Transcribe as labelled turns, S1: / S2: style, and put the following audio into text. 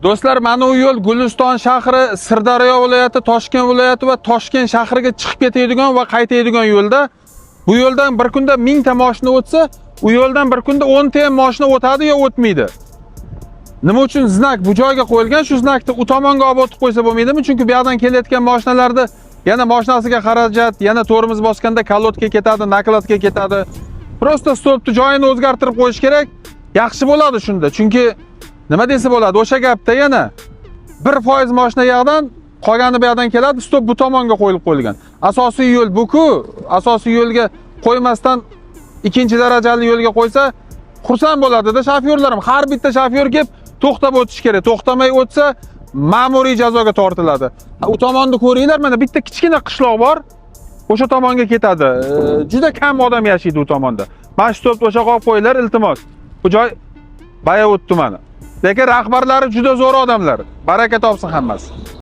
S1: Do'stlar, mana bu yo'l Guliston shahri, Sirdaryo viloyati, Toshkent viloyati va Toshkent shahriga chiqib ketadigan va qaytadigan yo'lda. Bu yo'ldan bir kunda 1000 ta mashina o'tsa, u yo'ldan bir kunda 10 ta mashina o'tadi yo o'tmaydi. Nima uchun znak bu joyga qo'yilgan? Shu znakni u tomonga olib o'tib qo'ysa bo'lmaydimi? Chunki bu yoqdan kelayotgan mashinalarda yana mashinasiga xarajat, yana tormoz bosganda kalotka ketadi, nakladka ketadi. Prosta stolpni joyini o'zgartirib qo'yish kerak. Yaxshi bo'ladi shunda. Chunki nima desa bo'ladi? O'sha gapda yana 1% mashina yoqdan, qolgani bu yoqdan keladi, stop bu tomonga qo'yilib qo'yilgan. Asosiy yo'l bu-ku, asosiy yo'lga qo'ymasdan ikkinchi darajali yo'lga qo'ysa, xursand bo'ladi-da shofyorlarim. Har bitta shofyor kelib to'xtab o'tish kerak. To'xtamay o'tsa, ma'muriy jazoga tortiladi. U tomonni ko'ringlar, mana bitta kichkina qishloq bor. O'sha tomonga ketadi. Juda kam odam yashaydi u tomonda. Mana shu stopni o'sha qo'yib qo'yinglar, iltimos. Bu joy Bayovut tumani. Lekin rahbarlari juda zo'r odamlar. Baraka topsin hammasi.